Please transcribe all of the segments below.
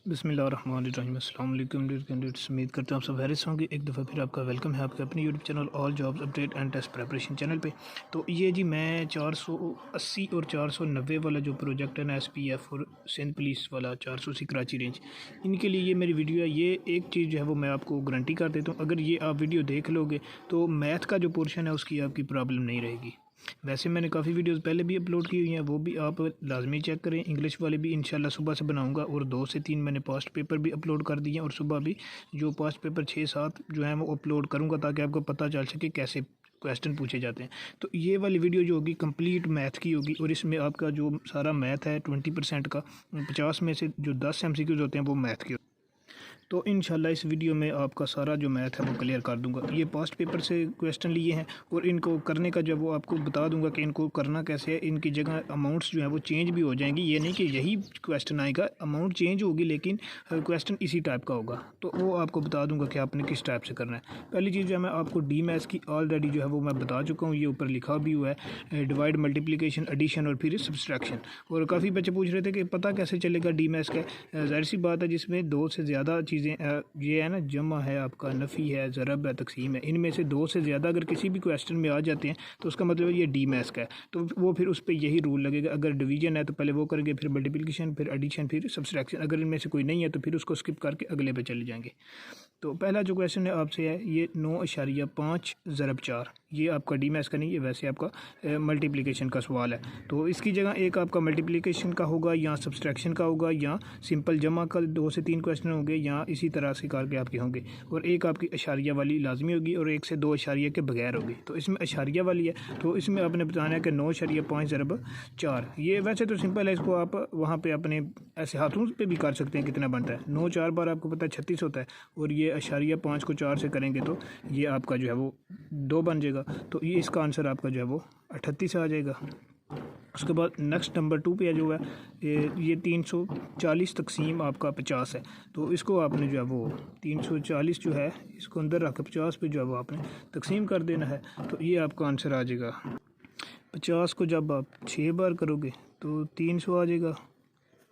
बिस्मिल्लाहिर्रहमानिर्रहीम। अस्सलाम वालेकुम डियर कैंडिडेट्स, उम्मीद करता हूँ आप सब खैरियत होंगे। एक दफ़ा फिर आपका वेलकम है आपके अपने YouTube channel all jobs update and test preparation channel पे। तो ये जी मैं 480 और 490 वाला जो प्रोजेक्ट है ना SPF और सिंध पुलिस वाला 480 कराची रेंज, इनके लिए ये मेरी वीडियो है। ये एक चीज़ जो है वो मैं आपको गारंटी कर देता हूँ, अगर ये आप वीडियो देख लोगे तो मैथ का जो पोर्शन है उसकी आपकी प्रॉब्लम नहीं रहेगी। वैसे मैंने काफ़ी वीडियोस पहले भी अपलोड की हुई हैं, वो भी आप लाजमी चेक करें। इंग्लिश वाले भी इंशाल्लाह सुबह से बनाऊंगा, और 2 से 3 मैंने पास्ट पेपर भी अपलोड कर दिए हैं, और सुबह भी जो पास्ट पेपर 6-7 जो है वो अपलोड करूंगा, ताकि आपको पता चल सके कैसे क्वेश्चन पूछे जाते हैं। तो ये वाली वीडियो जो होगी कंप्लीट मैथ की होगी, और इसमें आपका जो सारा मैथ है 20% का, 50 में से जो 10 MCQs होते हैं वो मैथ के। तो इंशाल्लाह इस वीडियो में आपका सारा जो मैथ है वो क्लियर कर दूंगा। ये पास्ट पेपर से क्वेश्चन लिए हैं, और इनको करने का जो वो आपको बता दूंगा कि इनको करना कैसे है। इनकी जगह अमाउंट्स जो है वो चेंज भी हो जाएंगी, ये नहीं कि यही क्वेश्चन आएगा, अमाउंट चेंज होगी लेकिन क्वेश्चन इसी टाइप का होगा। तो वो आपको बता दूंगा कि आपने किस टाइप से करना है। पहली चीज़ जो है मैं आपको डी मैथ्स की ऑलरेडी जो है वो मैं बता चुका हूँ, ये ऊपर लिखा भी हुआ है, डिवाइड, मल्टीप्लिकेशन, एडिशन और फिर सब्सट्रैक्शन। और काफ़ी बच्चे पूछ रहे थे कि पता कैसे चलेगा डी मैथ्स का। जाहिर सी बात है, जिसमें 2 से ज़्यादा चीज़ें ये है ना, जमा है आपका, नफ़ी है, ज़रब है, तकसीम है, इनमें से 2 से ज़्यादा अगर किसी भी क्वेश्चन में आ जाते हैं तो उसका मतलब है ये डी मैथ्स का है। तो वो फिर उस पर यही रूल लगेगा। अगर डिवीजन है तो पहले वो करेंगे, फिर मल्टीप्लिकेशन, फिर एडिशन, फिर सब्सट्रैक्शन। अगर इनमें से कोई नहीं है तो फिर उसको स्किप करके अगले पे चले जाएंगे। तो पहला जो क्वेश्चन है आपसे है ये 9.5 ज़रब 4, ये आपका डी मैथ्स का नहीं, ये वैसे आपका मल्टीप्लिकेशन का सवाल है। तो इसकी जगह एक आपका मल्टीप्लिकेशन का होगा, या सब्सट्रैक्शन का होगा, या सिंपल जमा का 2 से 3 क्वेश्चन होंगे, या इसी तरह से करके आपके होंगे। और एक आपकी अशारिया वाली लाजमी होगी, और 1 से 2 अशारिया के बगैर होगी। तो इसमें अशारिया वाली है, तो इसमें आपने बताना है कि 9.5 ज़रब 4। ये वैसे तो सिंपल है, इसको आप वहाँ पे अपने ऐसे हाथों पे भी कर सकते हैं कितना बनता है। 9 4 बार आपको पता है 36 होता है, और ये अशारिया 5 को 4 से करेंगे तो ये आपका जो है वो 2 बन जाएगा। तो ये इसका आंसर आपका जो है वो 38 आ जाएगा। उसके बाद नेक्स्ट नंबर 2 पे जो है ये 340 तकसीम आपका 50 है। तो इसको आपने जो है वो 340 जो है इसको अंदर रख के 50 पे जो है वो आपने तकसीम कर देना है। तो ये आपका आंसर आ जाएगा। 50 को जब आप 6 बार करोगे तो 300 आ जाएगा।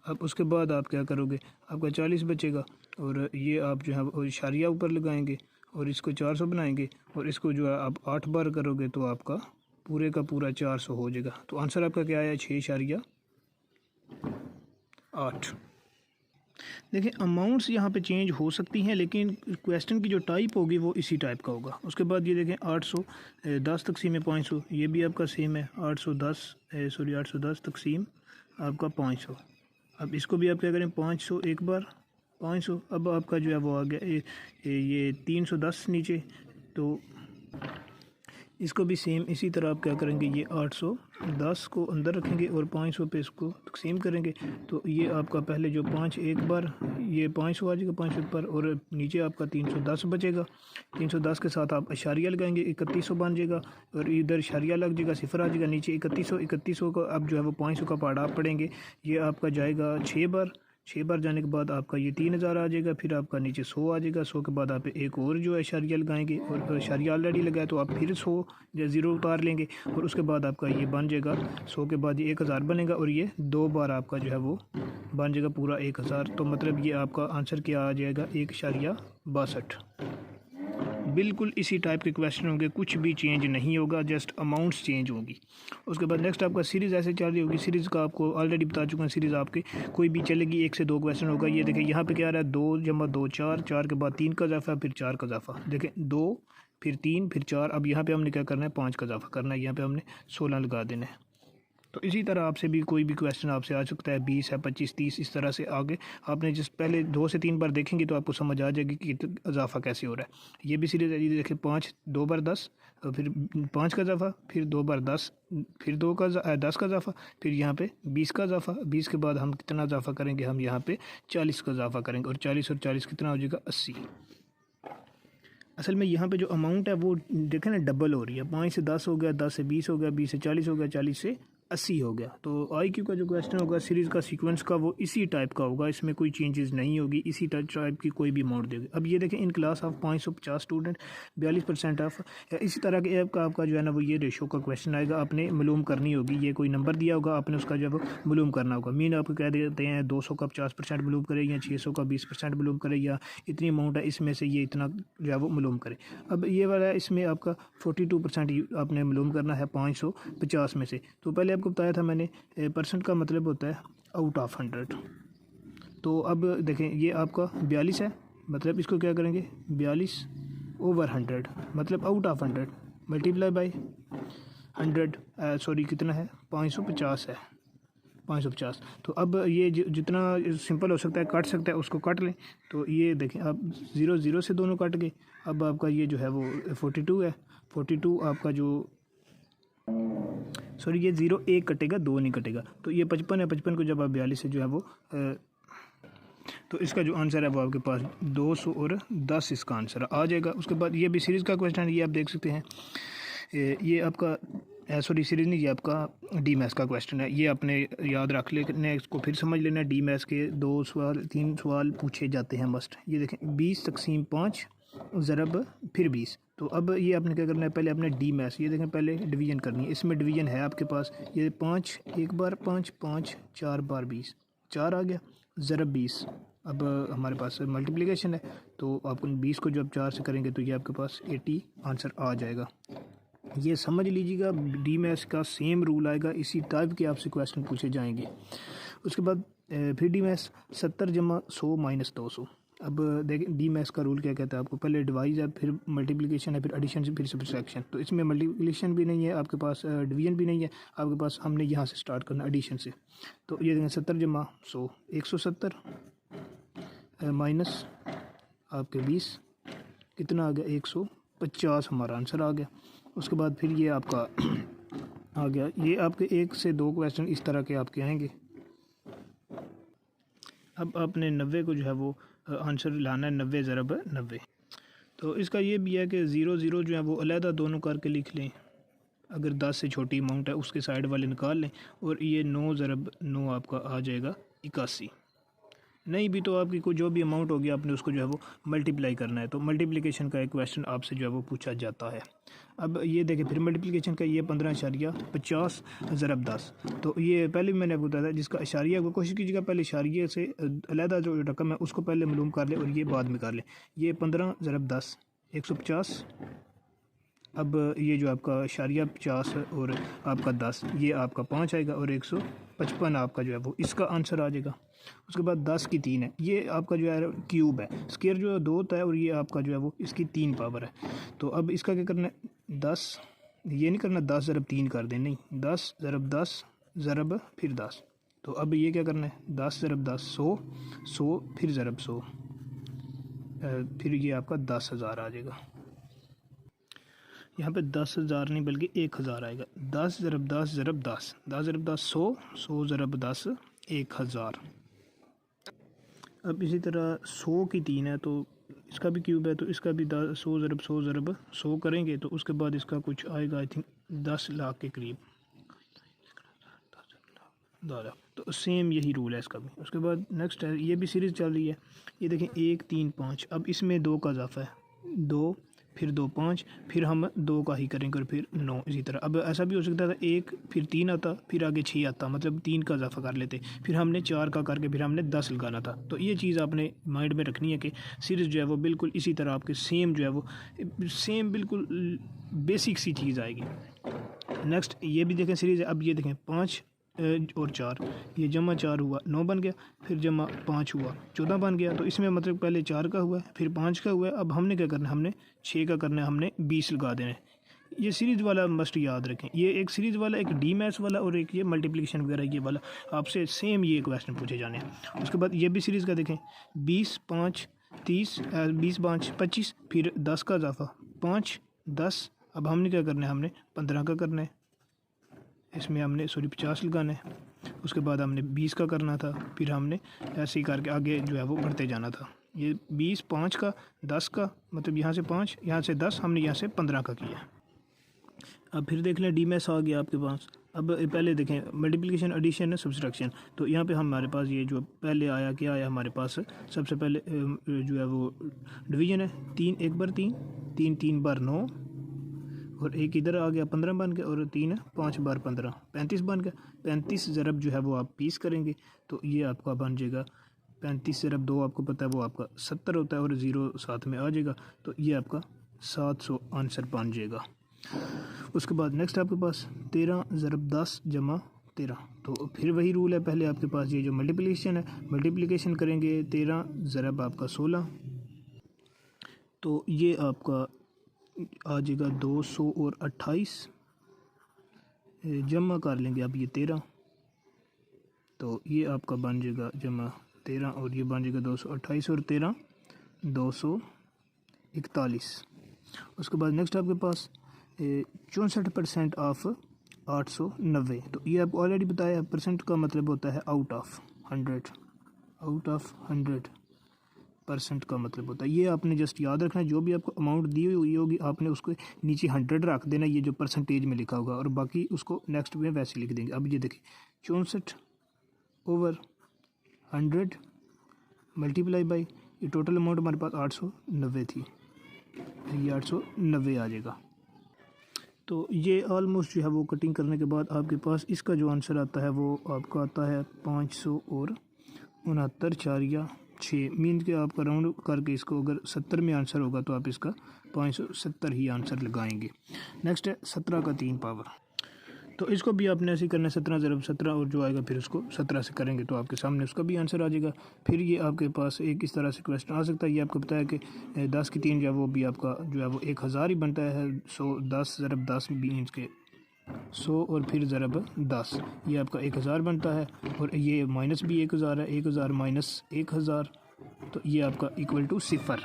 अब उसके बाद आप क्या करोगे, आपका 40 बचेगा, और ये आप जो है वो इशारिया ऊपर लगाएंगे, और इसको 400 बनाएंगे, और इसको जो है आप 8 बार करोगे तो आपका पूरे का पूरा 400 हो जाएगा। तो आंसर आपका क्या आया, 6.8। देखिए अमाउंट्स यहाँ पे चेंज हो सकती हैं, लेकिन क्वेश्चन की जो टाइप होगी वो इसी टाइप का होगा। उसके बाद ये देखें 810 तकसीम 500, ये भी आपका सेम है। 810 तकसीम आपका 500। अब इसको भी आप क्या करें, 500 एक बार 500। अब आपका जो है वो आ गया ये 310 नीचे। तो इसको भी सेम इसी तरह आप क्या करेंगे, ये 810 को अंदर रखेंगे और 500 पे इसको तकसीम करेंगे। तो ये आपका पहले जो 5 एक बार, ये 500 आ जाएगा 500 पर, और नीचे आपका 310 बचेगा। 310 के साथ आप अशारिया लगाएंगे, 3100 बन जाएगा, और इधर अशारिया लग जाएगा, सिफर आ जाएगा नीचे 3100 का। अब जो है वो 500 का पार्ट आप पढ़ेंगे, ये आपका जाएगा 6 बार जाने के बाद आपका ये 3000 आ जाएगा। फिर आपका नीचे 100 आ जाएगा। 100 के बाद आप एक और जो है अशारिया लगाएंगे, और अशारिया ऑलरेडी लगाया तो आप फिर 100 या 0 उतार लेंगे, और उसके बाद आपका ये बन जाएगा 100 के बाद ये 1000 बनेगा, और ये 2 बार आपका जो है वो बन जाएगा पूरा 1000। तो मतलब ये आपका आंसर क्या आ जाएगा, 1.62। बिल्कुल इसी टाइप के क्वेश्चन होंगे, कुछ भी चेंज नहीं होगा, जस्ट अमाउंट्स चेंज होगी। उसके बाद नेक्स्ट आपका सीरीज़ ऐसे चल रही होगी। सीरीज़ का आपको ऑलरेडी बता चुका हूँ, सीरीज़ आपकी कोई भी चलेगी, 1 से 2 क्वेश्चन होगा। ये देखें यहाँ पे क्या आ रहा है, 2 जमा 2 4, 4 के बाद 3 का इजाफा, फिर 4 का इजाफा। देखें 2 फिर 3 फिर 4। अब यहाँ पर हमने क्या करना है, 5 का इजाफा करना है। यहाँ पर हमने 16 लगा देना है। तो इसी तरह आपसे भी कोई भी क्वेश्चन आपसे आ सकता है, 20 है, 25, 30, इस तरह से आगे। आपने जिस पहले 2 से 3 बार देखेंगे तो आपको समझ आ जाएगी कि इजाफा कैसे हो रहा है। ये भी सीरीज है, ये देखें 5 2 बार 10, फिर 5 का इजाफा, फिर 2 बार 10, फिर 10 का इजाफा, फिर यहाँ पे 20 का इजाफा। 20 के बाद हम कितना इजाफा करेंगे, हम यहाँ पे 40 का इजाफा करेंगे, और 40 और 40 कितना हो जाएगा, 80। असल में यहाँ पे जो अमाउंट है वो देखें ना, डबल हो रही है। 5 से 10 हो गया, 10 से 20 हो गया, 20 से 40 हो गया, 40 से 80 हो गया। तो आई क्यू का जो क्वेश्चन होगा सीरीज़ का सीक्वेंस का वो इसी टाइप का होगा, इसमें कोई चेंजेस नहीं होगी, इसी टाइप की कोई भी अमाउंट देगी। अब ये देखें in class of 550 student 42% of, इसी तरह के आपका जो है ना वो ये रेशो का क्वेश्चन आएगा, आपने मालूम करनी होगी। ये कोई नंबर दिया होगा, आपने उसका जो है वो मालूम करना होगा। मीन आपको कह देते हैं 200 का 50% मालूम करे, या 600 का 20% मालूम करे, या इतनी अमाउंट है इसमें से ये इतना जो है वो मालूम करे। अब ये वाला इसमें आपका 42% आपने मालूम करना है 550 में से। तो पहले आपको बताया था मैंने परसेंट का मतलब होता है आउट ऑफ 100। तो अब देखें ये आपका 42 है, मतलब इसको क्या करेंगे 42/100 मतलब out of 100 multiply by 100 sorry कितना है 550 है 550। तो अब ये जितना सिंपल हो सकता है काट सकता है उसको काट लें। तो ये देखें अब 0 से दोनों काट गए। अब आपका ये जो है वो 42 है, 42 आपका जो सॉरी ये 0 1 कटेगा 2 नहीं कटेगा, तो ये 55 है। 55 को जब आप 42 से जो है वो तो इसका जो आंसर है वो आपके पास 210 इसका आंसर आ जाएगा। उसके बाद ये भी सीरीज़ का क्वेश्चन है, ये आप देख सकते हैं। ये आपका सॉरी सीरीज़ नहीं, ये आपका डी मैथ्स का क्वेश्चन है। ये आपने याद रख लेना, इसको फिर समझ लेना। डी मैथ्स के 3 सवाल पूछे जाते हैं मस्ट। ये देखें 20/5 ज़रब फिर 20। तो अब ये आपने क्या करना है, पहले आपने डी मैथ्स ये देखें पहले डिवीजन करनी है। इसमें डिवीजन है आपके पास ये 5 एक बार 5 5 4 बार 20 4 आ गया ज़रब 20। अब हमारे पास मल्टीप्लिकेशन है, तो आपको 20 को जब 4 से करेंगे तो ये आपके पास 80 आंसर आ जाएगा। ये समझ लीजिएगा डी मैथ्स का सेम रूल आएगा, इसी टाइप के आपसे क्वेश्चन पूछे जाएंगे। उसके बाद फिर डी मैथ्स 70 जमा 100 माइनस 200। अब देखें डी मैथ्स का रूल क्या कहता है आपको, पहले डिवाइज है, फिर मल्टीप्लिकेशन है, फिर एडिशन से, फिर सब्ट्रैक्शन। तो इसमें मल्टीप्लिकेशन भी नहीं है आपके पास, डिवीजन भी नहीं है आपके पास, हमने यहाँ से स्टार्ट करना एडिशन से। तो ये देखें 70 जमा 100 170 माइनस आपके 20 कितना आ गया 150 हमारा आंसर आ गया। उसके बाद फिर ये आपका आ गया, ये आपके 1 से 2 क्वेश्चन इस तरह के आपके आएंगे। अब आपने 90 को जो है वो आंसर लाना है 90 ज़रब 90। तो इसका ये भी है कि 0 0 जो है वो अलहदा दोनों करके लिख लें, अगर 10 से छोटी अमाउंट है उसके साइड वाले निकाल लें, और ये 9 ज़रब 9 आपका आ जाएगा 81। नहीं भी तो आपकी कोई जो भी अमाउंट होगी आपने उसको जो है वो मल्टीप्लाई करना है। तो मल्टीप्लिकेशन का एक क्वेश्चन आपसे जो है वो पूछा जाता है। अब ये देखें फिर मल्टीप्लिकेशन का ये 15.50 ज़रब 10। तो ये पहले भी मैंने आपको बताया था, जिसका इशारिया को कोशिश कीजिएगा पहले इशारिये से अलहदा जो रकम है उसको पहले मालूम कर ले और ये बाद में कर ले। ये 15 ज़रब 10 150। अब ये जो आपका इशारिया 50 और आपका 10 ये आपका 5 आएगा, और 155 आपका जो है वो इसका आंसर आ जाएगा। उसके बाद 10 की 3 है, ये आपका जो है क्यूब है, स्क्वायर जो है 2 होता है, और ये आपका जो है वो इसकी 3 पावर है। तो अब इसका क्या करना है 10 ये नहीं करना 10 ज़रब 3 कर दें, नहीं 10 ज़रब 10 ज़रब फिर 10। तो अब ये क्या करना है 10 ज़रब 10 100 100 फिर ज़रब 100, फिर ये आपका 10,000 आ जाएगा। यहाँ पे 10,000 नहीं बल्कि 1,000 आएगा। 10 ज़रब 10 ज़रब 10 10 ज़रब 10 100 100 ज़रब 10 1,000। अब इसी तरह 100 की 3 है, तो इसका भी क्यूब है, तो इसका भी 100 ज़रब 100 ज़रब 100 करेंगे, तो उसके बाद इसका कुछ आएगा आई थिंक 10 लाख के करीब 10 लाख। तो सेम यही रूल है इसका भी। उसके बाद नेक्स्ट है, ये भी सीरीज़ चल रही है। ये देखें 1 3 5। अब इसमें 2 का इजाफा है 2 फिर 2 5 फिर हम 2 का ही करेंगे और फिर 9 इसी तरह। अब ऐसा भी हो सकता था 1 फिर 3 आता फिर आगे 6 आता, मतलब 3 का इजाफा कर लेते, फिर हमने 4 का करके फिर हमने 10 लगाना था। तो ये चीज़ आपने माइंड में रखनी है कि सीरीज़ जो है वो बिल्कुल इसी तरह आपके सेम जो है वो सेम बिल्कुल बेसिक सी चीज़ आएगी। नेक्स्ट ये भी देखें सीरीज़ है। अब ये देखें 5 और 4, ये जमा 4 हुआ 9 बन गया, फिर जमा 5 हुआ 14 बन गया। तो इसमें मतलब पहले 4 का हुआ है फिर 5 का हुआ है। अब हमने क्या करना है, हमने 6 का करना है, हमने 20 लगा देना है। ये सीरीज़ वाला मस्ट याद रखें, ये एक सीरीज़ वाला, एक डी मैथ्स वाला, और एक ये मल्टीप्लिकेशन वगैरह ये वाला आपसे सेम ये क्वेश्चन पूछे जाने हैं। उसके बाद ये भी सीरीज़ का देखें 20 5 30 20 5 25 फिर 10 का इजाफा 5 10। अब हमने क्या करना है, हमने 15 का करना है, इसमें हमने 50 लगाना है। उसके बाद हमने 20 का करना था, फिर हमने ऐसे ही करके आगे जो है वो बढ़ते जाना था। ये 20 5 का 10 का मतलब यहाँ से 5 यहाँ से 10 हमने यहाँ से 15 का किया। अब फिर देख लें डी मैथ्स आ गया आपके पास। अब पहले देखें मल्टीप्लिकेशन, एडिशन, सब्सट्रैक्शन। तो यहाँ पे हमारे पास ये जो पहले आया क्या आया हमारे पास, सबसे पहले जो है वो डिवीजन है। 3 1 बार 3, 3 3 बार 9, और एक इधर आ गया 15 बन गया, और 3 5 बार 15 35 बन गया। 35 ज़रब जो है वो आप 20 करेंगे तो ये आपका बन जाएगा 35 ज़रब 2, आपको पता है वो आपका 70 होता है, और 0 साथ में आ जाएगा तो ये आपका 700 आंसर बन जाएगा। उसके बाद नेक्स्ट आपके पास 13 ज़रब 10 जमा 13। तो फिर वही रूल है, पहले आपके पास ये जो मल्टीप्लिकेशन है, मल्टीप्लिकेशन करेंगे 13 ज़रब आपका 16, तो ये आपका आ जाएगा 228, जमा कर लेंगे अब ये 13, तो ये आपका बन जाएगा जमा 13, और ये बन जाएगा 228 और 13 241। उसके बाद नेक्स्ट आपके पास 64% ऑफ 890। तो ये आपको ऑलरेडी बताया, परसेंट का मतलब होता है आउट ऑफ 100, आउट ऑफ 100% का मतलब होता है। ये आपने जस्ट याद रखना है, जो भी आपको अमाउंट दी हुई होगी आपने उसको नीचे 100 रख देना, ये जो परसेंटेज में लिखा होगा, और बाकी उसको नेक्स्ट में वैसे लिख देंगे। अब ये देखिए 64/100 मल्टीप्लाई बाई, ये टोटल अमाउंट हमारे पास 890 थी, ये 890 आ जाएगा। तो ये ऑलमोस्ट जो है वो कटिंग करने के बाद आपके पास इसका जो आंसर आता है वो आपका आता है 569.4 मीन के आपका राउंड करके इसको अगर 70 में आंसर होगा तो आप इसका 570 ही आंसर लगाएंगे। नेक्स्ट है 17 का 3 पावर। तो इसको भी आपने ऐसे ही करना है, 17 ज़रब 17, और जो आएगा फिर उसको 17 से करेंगे तो आपके सामने उसका भी आंसर आ जाएगा। फिर ये आपके पास एक इस तरह से क्वेश्चन आ सकता है, ये आपको बताया कि 10 की 3 जो है वो भी आपका जो है वो 1000 ही बनता है। 100 10 ज़रब 10 मीन्स के 100 और फिर ज़रब 10, ये आपका 1000 बनता है, और ये माइनस भी 1000 है, 1000 माइनस 1000, तो ये आपका इक्वल टू 0।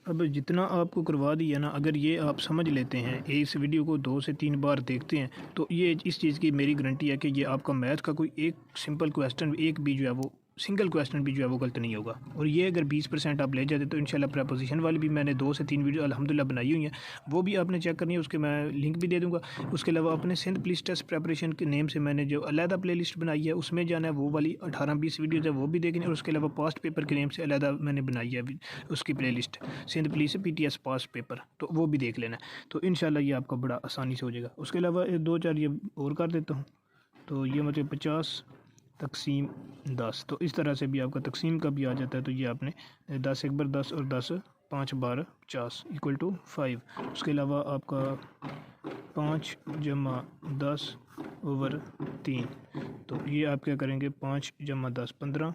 अब जितना आपको करवा दिया ना, अगर ये आप समझ लेते हैं, इस वीडियो को 2 से 3 बार देखते हैं, तो ये इस चीज़ की मेरी गारंटी है कि ये आपका मैथ का कोई एक सिंपल क्वेश्चन, एक भी जो है वो सिंगल क्वेश्चन भी जो है वो गलत नहीं होगा। और ये अगर 20% आप ले जाते तो इंशाल्लाह प्रपोजिशन वाली भी मैंने 2 से 3 वीडियो अल्हम्दुलिल्लाह बनाई हुई हैं, वो भी आपने चेक करनी है, उसके मैं लिंक भी दे दूँगा। उसके अलावा अपने सिंध पुलिस टेस्ट प्रेपरेशन के नेम से मैंने जो अलहदा प्लेलिस्ट बनाई है उसमें जाना है, वो वाली 18-20 वीडियोज़ है वो भी देखनी है। और उसके अलावा पास्ट पेपर के नेम से अलहदा मैंने बनाई है उसकी playlist, Sindh police PTS past paper, तो वो भी देख लेना। तो इंशाल्लाह ये आपका बड़ा आसानी से हो जाएगा। उसके अलावा 2-4 ये और कर देता हूँ, तो ये मतलब 50 तकसीम 10, तो इस तरह से भी आपका तकसीम का भी आ जाता है। तो ये आपने 10 1 बार 10 और 10 5 बार 50 इक्वल टू 5। उसके अलावा आपका 5 जमा 10/3, तो ये आप क्या करेंगे 5 जमा 10 15,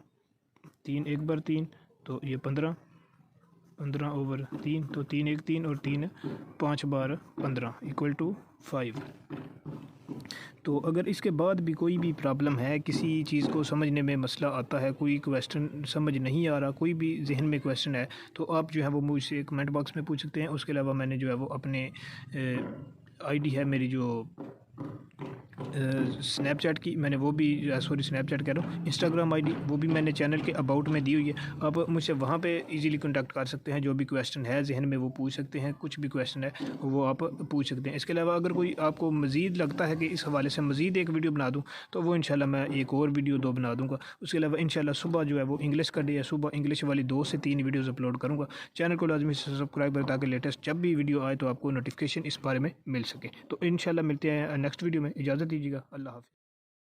3 1 बार 3, तो ये 15/3, तो 3 1 3 और 3 5 बार 15 इक्वल टू 5। तो अगर इसके बाद भी कोई भी प्रॉब्लम है, किसी चीज़ को समझने में मसला आता है, कोई क्वेश्चन समझ नहीं आ रहा, कोई भी जहन में क्वेश्चन है, तो आप जो है वो मुझसे कमेंट बॉक्स में पूछ सकते हैं। उसके अलावा मैंने जो है वो अपने आईडी है मेरी जो स्नैपचैट की, मैंने वो भी सॉरी स्नैपचैट कह रहा हूँ, इंस्टाग्राम आईडी वो भी मैंने चैनल के अबाउट में दी हुई है। आप मुझसे वहाँ पे इजीली कांटेक्ट कर सकते हैं, जो भी क्वेश्चन है जहन में वो पूछ सकते हैं, कुछ भी क्वेश्चन है वो आप पूछ सकते हैं। इसके अलावा अगर कोई आपको मज़ीद लगता है कि इस हवाले से मज़ीद एक वीडियो बना दूँ, तो वो इंशाल्लाह मैं एक और वीडियो 2 बना दूँगा। उसके अलावा इंशाल्लाह सुबह जो है वो इंग्लिश का डे है, सुबह इंग्लिश वाली 2 से 3 वीडियोज़ अपलोड करूँगा। चैनल को लाजमी से सब्सक्राइब करें ताकि लेटेस्ट जब भी वीडियो आए तो आपको नोटिफिकेशन इस बारे में मिल सके। तो इंशाल्लाह मिलते हैं नेक्स्ट वीडियो में, इजाज़त दीजिएगा, अल्लाह हाफ़िज़।